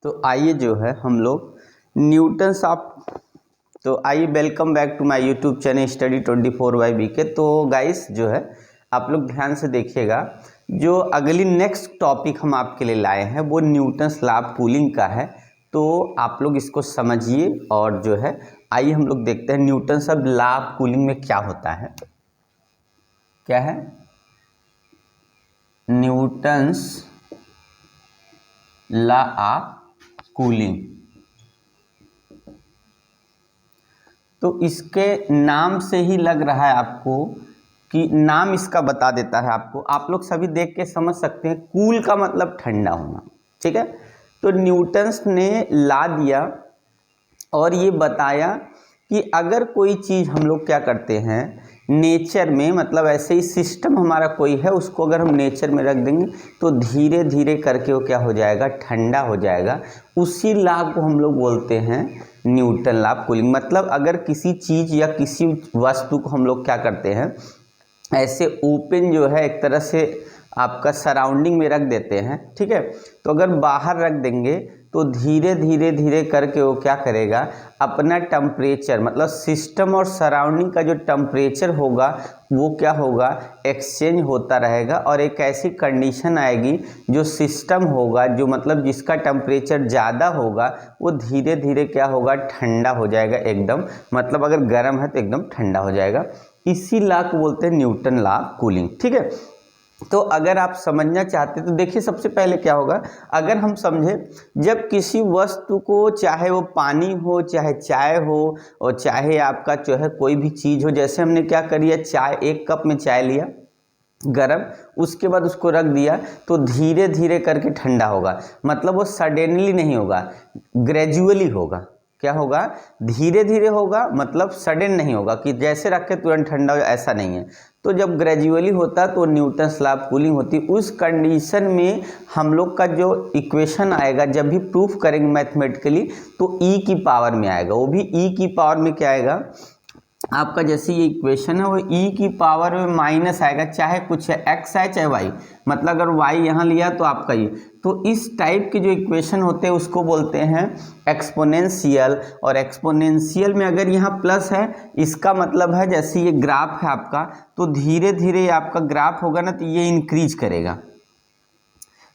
तो आइए जो है हम लोग न्यूटन्स ऑफ तो आइए welcome back to my YouTube channel study 24/BK। तो गाइस जो है आप लोग ध्यान से देखिएगा, जो अगली नेक्स्ट टॉपिक हम आपके लिए लाए हैं वो न्यूटन्स लॉ ऑफ कूलिंग का है। तो आप लोग इसको समझिए और जो है आइए हम लोग देखते हैं Newton's of law of cooling में क्या होता है। क्या है न्यूटन्स लॉ ऑफ कूलिंग। तो इसके नाम से ही लग रहा है आपको कि नाम इसका बता देता है आपको, आप लोग सभी देख के समझ सकते हैं। कूल का मतलब ठंडा होना, ठीक है। तो न्यूटन्स ने ला दिया और ये बताया कि अगर कोई चीज़ हम लोग क्या करते हैं नेचर में, मतलब ऐसे ही सिस्टम हमारा कोई है, उसको अगर हम नेचर में रख देंगे तो धीरे धीरे करके वो क्या हो जाएगा, ठंडा हो जाएगा। उसी लॉ को हम लोग बोलते हैं न्यूटन लॉ ऑफ कूलिंग। मतलब अगर किसी चीज़ या किसी वस्तु को हम लोग क्या करते हैं ऐसे ओपन जो है एक तरह से आपका सराउंडिंग में रख देते हैं, ठीक है। तो अगर बाहर रख देंगे तो धीरे धीरे धीरे करके वो क्या करेगा, अपना टेम्परेचर, मतलब सिस्टम और सराउंडिंग का जो टेम्परेचर होगा वो क्या होगा, एक्सचेंज होता रहेगा। और एक ऐसी कंडीशन आएगी जो सिस्टम होगा, जो मतलब जिसका टेम्परेचर ज़्यादा होगा वो धीरे धीरे क्या होगा, ठंडा हो जाएगा एकदम। मतलब अगर गर्म है तो एकदम ठंडा हो जाएगा। इसी लॉ को बोलते हैं न्यूटन लॉ ऑफ कूलिंग, ठीक है। तो अगर आप समझना चाहते तो देखिए सबसे पहले क्या होगा, अगर हम समझे जब किसी वस्तु को, चाहे वो पानी हो, चाहे चाय हो, और चाहे आपका जो है कोई भी चीज़ हो, जैसे हमने क्या करिए, चाय, एक कप में चाय लिया गरम, उसके बाद उसको रख दिया तो धीरे धीरे करके ठंडा होगा। मतलब वो सडनली नहीं होगा, ग्रेजुअली होगा। क्या होगा, धीरे धीरे होगा, मतलब सडन नहीं होगा कि जैसे रख के तुरंत ठंडा हो, ऐसा नहीं है। तो जब ग्रेजुअली होता तो न्यूटन्स लॉ ऑफ कूलिंग होती। उस कंडीशन में हम लोग का जो इक्वेशन आएगा, जब भी प्रूफ करेंगे मैथमेटिकली, तो ई की पावर में आएगा। वो भी ई की पावर में क्या आएगा आपका, जैसे ये इक्वेशन है वो ई की पावर में माइनस आएगा, चाहे कुछ है, एक्स है चाहे वाई। मतलब अगर वाई यहाँ लिया तो आपका ये, तो इस टाइप के जो इक्वेशन होते हैं उसको बोलते हैं एक्सपोनेंशियल। और एक्सपोनेंशियल में अगर यहाँ प्लस है, इसका मतलब है जैसे ये ग्राफ है आपका, तो धीरे धीरे आपका ग्राफ होगा ना तो ये इंक्रीज करेगा।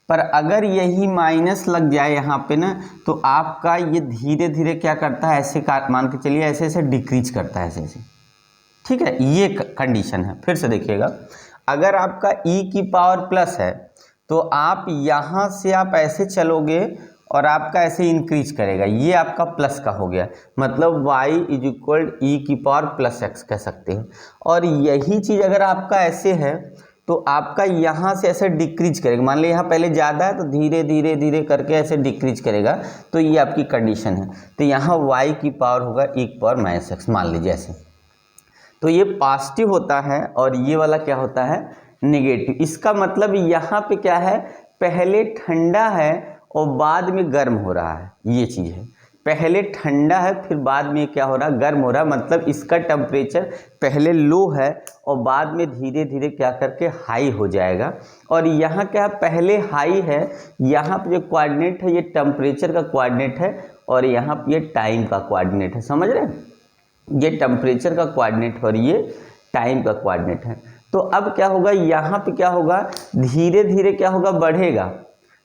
पर अगर यही माइनस लग जाए यहाँ पे ना, तो आपका ये धीरे धीरे क्या करता है, ऐसे मान के चलिए ऐसे ऐसे डिक्रीज करता है, ऐसे ऐसे, ठीक है। ये कंडीशन है। फिर से देखिएगा, अगर आपका ई की पावर प्लस है तो आप यहाँ से आप ऐसे चलोगे और आपका ऐसे इंक्रीज करेगा, ये आपका प्लस का हो गया। मतलब y इज इक्वल ई की पावर प्लस एक्स कह सकते हैं। और यही चीज़ अगर आपका ऐसे है तो आपका यहाँ से ऐसे डिक्रीज करेगा। मान लीजिए यहाँ पहले ज़्यादा है तो धीरे धीरे धीरे करके ऐसे डिक्रीज करेगा। तो ये आपकी कंडीशन है। तो यहाँ y की पावर होगा ई की पावर माइनस एक्स, मान लीजिए ऐसे। तो ये पॉजिटिव होता है और ये वाला क्या होता है, नेगेटिव। इसका मतलब यहाँ पे क्या है, पहले ठंडा है और बाद में गर्म हो रहा है, ये चीज़ है। पहले ठंडा है फिर बाद में क्या हो रहा है, गर्म हो रहा है। मतलब इसका टेम्परेचर पहले लो है और बाद में धीरे धीरे क्या करके हाई हो जाएगा। और यहाँ क्या पहले हाई है, यहाँ पे जो कोऑर्डिनेट है ये टेम्परेचर का कोऑर्डिनेट है और यहाँ पे ये टाइम का कोऑर्डिनेट है। समझ रहे हैं, ये टेम्परेचर का कोऑर्डिनेट और ये टाइम का कोऑर्डिनेट है। तो अब क्या होगा, यहाँ पे क्या होगा, धीरे धीरे क्या होगा, बढ़ेगा।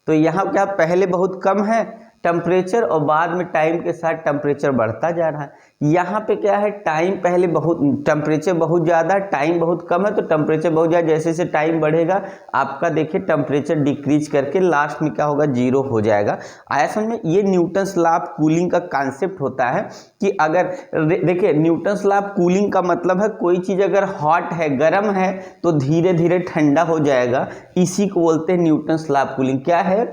तो यहाँ क्या पहले बहुत कम है टेम्परेचर और बाद में टाइम के साथ टेम्परेचर बढ़ता जा रहा है। यहाँ पे क्या है, टाइम पहले बहुत, टेम्परेचर बहुत ज़्यादा, टाइम बहुत कम है, तो टेम्परेचर बहुत ज़्यादा। जैसे जैसे टाइम बढ़ेगा आपका देखिए टेम्परेचर डिक्रीज करके लास्ट में क्या होगा, जीरो हो जाएगा। आया समझ में। ये न्यूटन्स लॉ ऑफ कूलिंग का कॉन्सेप्ट होता है कि अगर देखिए न्यूटन्स लॉ ऑफ कूलिंग का मतलब है कोई चीज़ अगर हॉट है, गर्म है, तो धीरे धीरे ठंडा हो जाएगा। इसी को बोलते हैं न्यूटन्स लॉ ऑफ कूलिंग। क्या है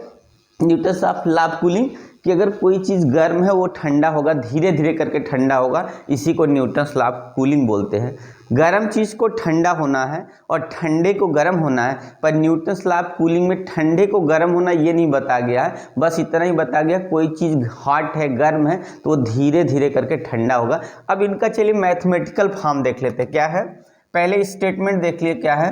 न्यूटन्स लॉ ऑफ कूलिंग, कि अगर कोई चीज़ गर्म है वो ठंडा होगा, धीरे धीरे करके ठंडा होगा। इसी को न्यूटन्स लॉ ऑफ कूलिंग बोलते हैं। गर्म चीज़ को ठंडा होना है और ठंडे को गर्म होना है, पर न्यूटन्स लॉ ऑफ कूलिंग में ठंडे को गर्म होना ये नहीं बता गया है, बस इतना ही बता गया कोई चीज़ हॉट है, गर्म है, तो वो धीरे धीरे करके ठंडा होगा। अब इनका चलिए मैथमेटिकल फॉर्म देख लेते हैं। क्या है, पहले स्टेटमेंट देख लिए क्या है,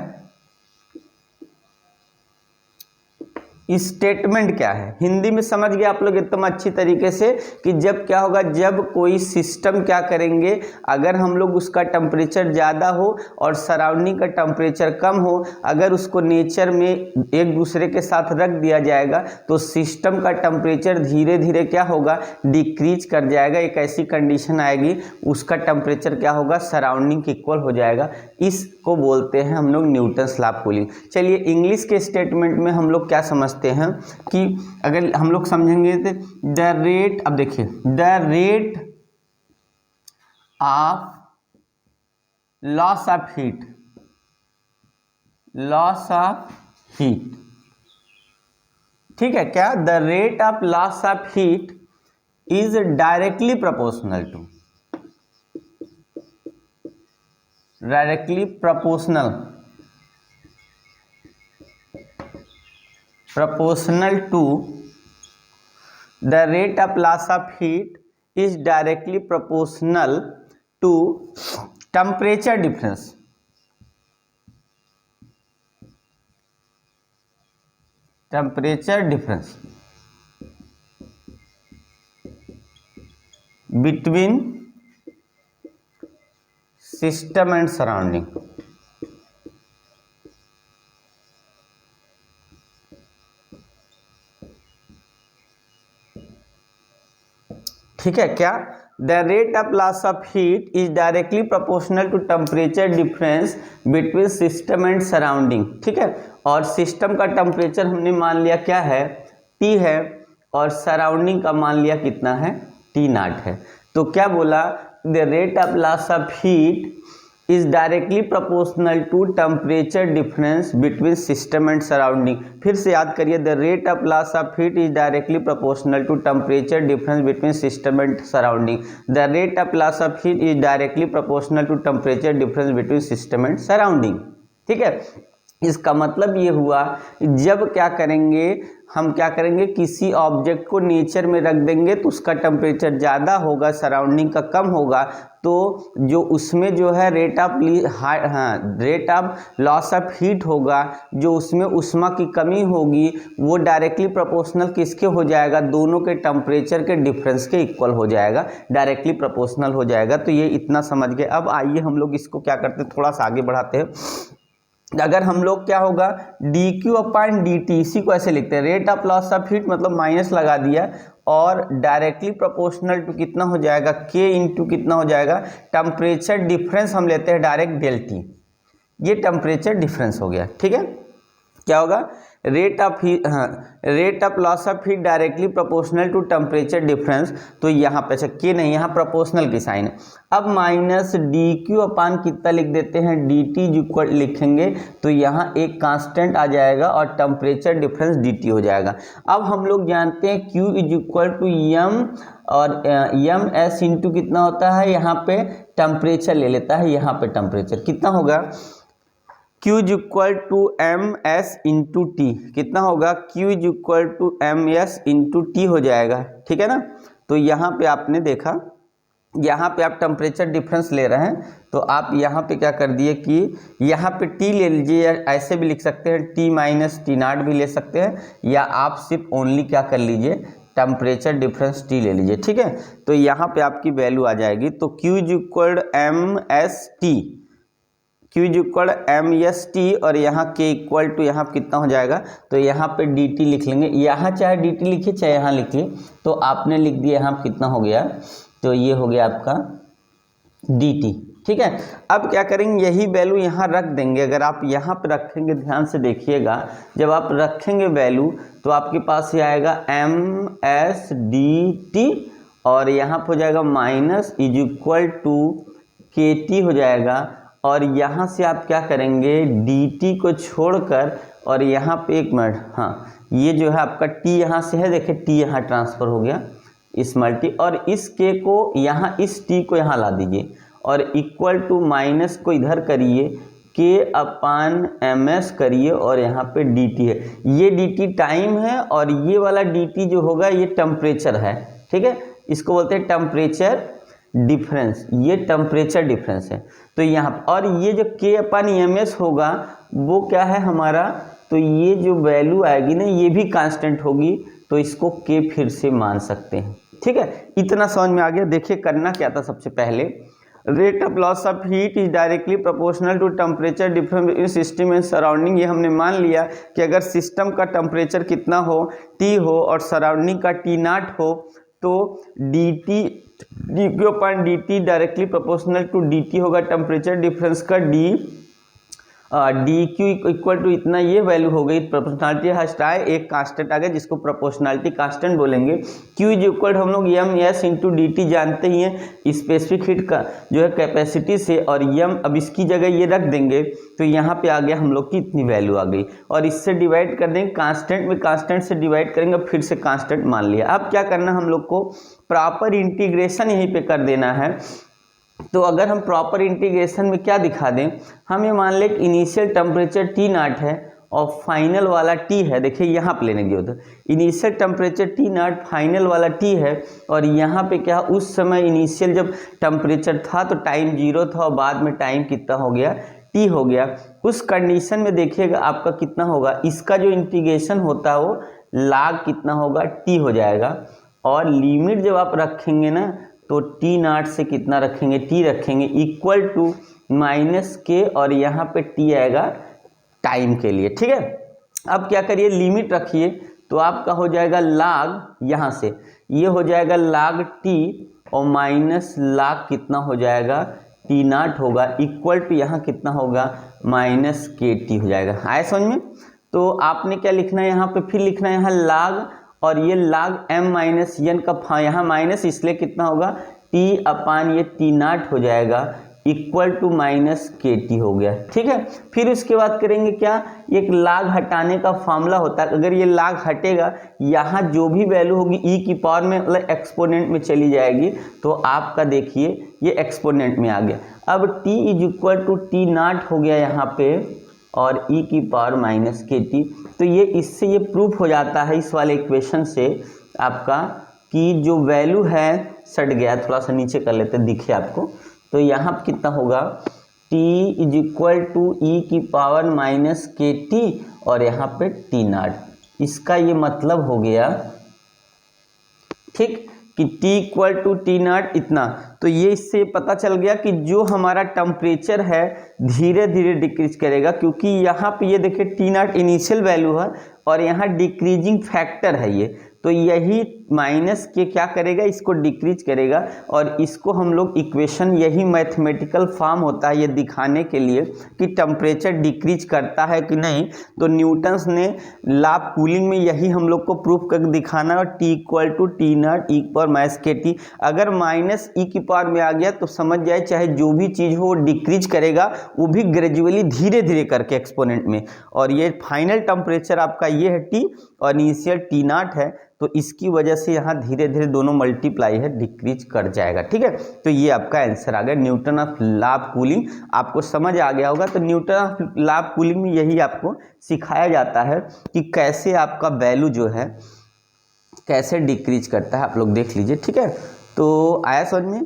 स्टेटमेंट क्या है, हिंदी में समझ गए आप लोग एकदम अच्छी तरीके से कि जब क्या होगा, जब कोई सिस्टम क्या करेंगे, अगर हम लोग उसका टेम्परेचर ज़्यादा हो और सराउंडिंग का टेम्परेचर कम हो, अगर उसको नेचर में एक दूसरे के साथ रख दिया जाएगा तो सिस्टम का टेम्परेचर धीरे धीरे क्या होगा, डिक्रीज कर जाएगा। एक ऐसी कंडीशन आएगी उसका टेम्परेचर क्या होगा, सराउंडिंग के इक्वल हो जाएगा। इसको बोलते हैं हम लोग न्यूटन्स लॉ ऑफ कूलिंग। चलिए इंग्लिश के स्टेटमेंट में हम लोग क्या समझते हैं कि अगर हम लोग समझेंगे तो द रेट, अब देखिए the rate of loss of heat, loss of heat, ठीक है क्या, the rate of loss of heat is directly proportional to, directly proportional, proportional to the rate of loss of heat is directly proportional to temperature difference, temperature difference between system and surrounding। ठीक है क्या, the rate of loss of heat is directly proportional to temperature difference between system and surrounding. ठीक है, और system का temperature हमने मान लिया क्या है, T है, और सराउंडिंग का मान लिया कितना है, T0 है। तो क्या बोला, the rate of loss of heat is directly proportional to temperature difference between system and surrounding. फिर से याद करिए, the rate of loss of heat is directly proportional to temperature difference between system and surrounding. The rate of loss of heat is directly proportional to temperature difference between system and surrounding. ठीक है, इसका मतलब ये हुआ, जब क्या करेंगे, हम क्या करेंगे, किसी ऑब्जेक्ट को नेचर में रख देंगे तो उसका टेम्परेचर ज़्यादा होगा, सराउंडिंग का कम होगा, तो जो उसमें जो है rate of loss of heat होगा, जो उसमें उष्मा की कमी होगी, वो डायरेक्टली प्रोपोर्शनल किसके हो जाएगा, दोनों के टेम्परेचर के डिफरेंस के इक्वल हो जाएगा, डायरेक्टली प्रोपोर्शनल हो जाएगा। तो ये इतना समझ गए। अब आइए हम लोग इसको क्या करते हैं, थोड़ा सा आगे बढ़ाते हैं। अगर हम लोग क्या होगा, dQ/dt, इसी को ऐसे लिखते हैं, rate of loss of heat मतलब माइनस लगा दिया, और डायरेक्टली प्रोपोर्शनल टू कितना हो जाएगा, K इंटू कितना हो जाएगा, टेम्परेचर डिफरेंस हम लेते हैं डायरेक्ट ΔT, ये टेम्परेचर डिफरेंस हो गया। ठीक है, क्या होगा, rate of loss of heat directly proportional to temperature difference. तो यहाँ पे अच्छा के नहीं, यहाँ प्रोपोर्शनल की साइन है। अब माइनस dQ/ कितना लिख देते हैं, dt इक्वल लिखेंगे तो यहाँ एक कांस्टेंट आ जाएगा और टेम्परेचर डिफरेंस dt हो जाएगा। अब हम लोग जानते हैं Q is equal to m, और ms इंटू कितना होता है, यहाँ पे टेम्परेचर ले लेता है, यहाँ पे टेम्परेचर कितना होगा, Q is equal to ms into T, कितना होगा, Q is equal to ms into T हो जाएगा। ठीक है ना, तो यहाँ पे आपने देखा, यहाँ पे आप टेम्परेचर डिफरेंस ले रहे हैं, तो आप यहाँ पे क्या कर दिए कि यहाँ पे T ले लीजिए, या ऐसे भी लिख सकते हैं, T माइनस T0 भी ले सकते हैं, या आप सिर्फ ओनली क्या कर लीजिए, टेम्परेचर डिफरेंस T ले लीजिए। ठीक है, तो यहाँ पे आपकी वैल्यू आ जाएगी, तो Q is equal ms, Q is equal ms, और यहाँ K इक्वल टू यहाँ कितना हो जाएगा, तो यहाँ पे dt लिख लेंगे, यहाँ चाहे dt लिखिए चाहे यहाँ लिखिए, तो आपने लिख दिया यहाँ कितना हो गया, तो ये हो गया आपका dt। ठीक है, अब क्या करेंगे, यही वैल्यू यहाँ रख देंगे। अगर आप यहाँ पे रखेंगे, ध्यान से देखिएगा, जब आप रखेंगे वैल्यू तो आपके पास ये आएगा ms dt, और यहाँ पे हो जाएगा minus is equal to kt हो जाएगा, और यहाँ से आप क्या करेंगे, dt को छोड़कर, और यहाँ पे एक मिनट, हाँ ये जो है आपका t यहाँ से है, देखिए t यहाँ ट्रांसफ़र हो गया इस मल्टी, और इस k को यहाँ, इस t को यहाँ ला दीजिए, और इक्वल टू माइनस को इधर करिए, K/ms करिए, और यहाँ पे dt है, ये dt टाइम है, और ये वाला dt जो होगा ये टेम्परेचर है। ठीक है, इसको बोलते हैं टेम्परेचर डिफरेंस, ये टेम्परेचर डिफरेंस है। तो यहाँ और ये जो K/ms होगा वो क्या है हमारा, तो ये जो वैल्यू आएगी ना ये भी कांस्टेंट होगी, तो इसको के फिर से मान सकते हैं। ठीक है, इतना समझ में आ गया। देखिए करना क्या था, सबसे पहले rate of loss of heat is directly proportional to temperature difference in system and surrounding. ये हमने मान लिया कि अगर सिस्टम का टेम्परेचर कितना हो, T हो, और सराउंडिंग का T0 हो, तो dQ/dt directly proportional to dt होगा टेम्परेचर डिफरेंस का dQ इक्वल टू इतना, ये वैल्यू हो गई। प्रोपोर्शनलिटी हटाए एक कांस्टेंट आ गया जिसको प्रोपोर्शनलिटी कांस्टेंट बोलेंगे। Q इज इक्वल हम लोग MS इंटू dt जानते ही हैं स्पेसिफिक हीट का जो है कैपेसिटी से, और m अब इसकी जगह ये रख देंगे तो यहाँ पे आ गया हम लोग की इतनी वैल्यू आ गई, और इससे डिवाइड कर देंगे कांस्टेंट में, कांस्टेंट से डिवाइड करेंगे, फिर से कांस्टेंट मान लिया। अब क्या करना हम लोग को, प्रॉपर इंटीग्रेशन यहीं पे कर देना है। तो अगर हम प्रॉपर इंटीग्रेशन में क्या दिखा दें, हम ये मान लें कि इनिशियल टेम्परेचर T0 है और फाइनल वाला T है। देखिए यहाँ पे लेने की होता, इनिशियल टेम्परेचर T0, फाइनल वाला T है, और यहाँ पे क्या, उस समय इनिशियल जब टेम्परेचर था तो टाइम 0 था, और बाद में टाइम कितना हो गया, T हो गया। उस कंडीशन में देखिएगा आपका कितना होगा, इसका जो इंटीग्रेशन होता है वो log कितना होगा, T हो जाएगा। और लिमिट जब आप रखेंगे ना तो T0 से कितना रखेंगे, T रखेंगे इक्वल टू -K, और यहाँ पे T आएगा टाइम के लिए। ठीक है, अब क्या करिए, लिमिट रखिए, तो आपका हो जाएगा log, यहाँ से ये हो जाएगा log T, और माइनस कितना हो जाएगा, T0 होगा इक्वल टू यहाँ कितना होगा, -KT हो जाएगा। आए समझ में? तो आपने क्या लिखना है यहाँ पे, फिर लिखना है यहाँ log, और ये log m-n का यहाँ माइनस, इसलिए कितना होगा, T/, ये T0 हो जाएगा इक्वल टू -KT हो गया। ठीक है, फिर उसके बाद करेंगे क्या, एक log हटाने का फॉर्मूला होता है। अगर ये log हटेगा, यहाँ जो भी वैल्यू होगी e की पावर में, मतलब एक्सपोनेंट में चली जाएगी, तो आपका देखिए ये एक्सपोनेंट में आ गया। अब T is equal to T0 हो गया यहाँ पे, और e की पावर -KT। तो ये इससे ये प्रूफ हो जाता है इस वाले इक्वेशन से आपका, कि जो वैल्यू है, सट गया, थोड़ा सा नीचे कर लेते दिखे आपको, तो यहाँ कितना होगा, T is equal to e की पावर -KT, और यहाँ पे T0। इसका ये मतलब हो गया, ठीक, कि T इक्वल टू T0 इतना। तो ये इससे पता चल गया कि जो हमारा टेम्परेचर है धीरे धीरे डिक्रीज करेगा, क्योंकि यहाँ पे ये देखिए T0 इनिशियल वैल्यू है, और यहाँ डिक्रीजिंग फैक्टर है ये, तो यही -K क्या करेगा, इसको डिक्रीज करेगा। और इसको हम लोग इक्वेशन, यही मैथमेटिकल फॉर्म होता है ये दिखाने के लिए कि टेम्परेचर डिक्रीज करता है कि नहीं। तो न्यूटन्स ने लॉ ऑफ कूलिंग में यही हम लोग को प्रूफ करके दिखाना है, T equal to T0 e power -KT। अगर -e की पावर में आ गया तो समझ जाए चाहे जो भी चीज़ हो वो डिक्रीज करेगा, वो भी ग्रेजुअली धीरे धीरे करके एक्सपोनेंट में। और ये फाइनल टेम्परेचर आपका ये है T, और इनिशियल T0 है, तो इसकी वजह से यहाँ धीरे धीरे दोनों मल्टीप्लाई है, डिक्रीज कर जाएगा। ठीक है, तो ये आपका आंसर आ गया, Newton of law of cooling. आपको समझ आ गया होगा। तो Newton of law of cooling में यही आपको सिखाया जाता है कि कैसे आपका वैल्यू जो है कैसे डिक्रीज करता है, आप लोग देख लीजिए। ठीक है, तो आया समझ में?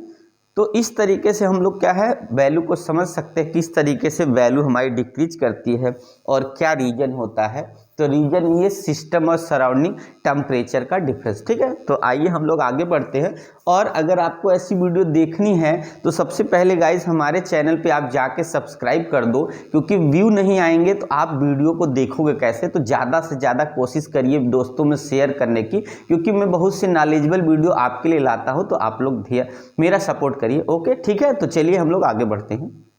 तो इस तरीके से हम लोग क्या है, वैल्यू को समझ सकते हैं, किस तरीके से वैल्यू हमारी डिक्रीज करती है और क्या रीजन होता है। तो रीजन ये सिस्टम और सराउंडिंग टेम्परेचर का डिफरेंस। ठीक है, तो आइए हम लोग आगे बढ़ते हैं। और अगर आपको ऐसी वीडियो देखनी है तो सबसे पहले गाइज हमारे चैनल पे आप जाके सब्सक्राइब कर दो, क्योंकि व्यू नहीं आएंगे तो आप वीडियो को देखोगे कैसे। तो ज़्यादा से ज़्यादा कोशिश करिए दोस्तों में शेयर करने की, क्योंकि मैं बहुत से नॉलेजेबल वीडियो आपके लिए लाता हूँ, तो आप लोग मेरा सपोर्ट करिए। ओके, ठीक है, तो चलिए हम लोग आगे बढ़ते हैं।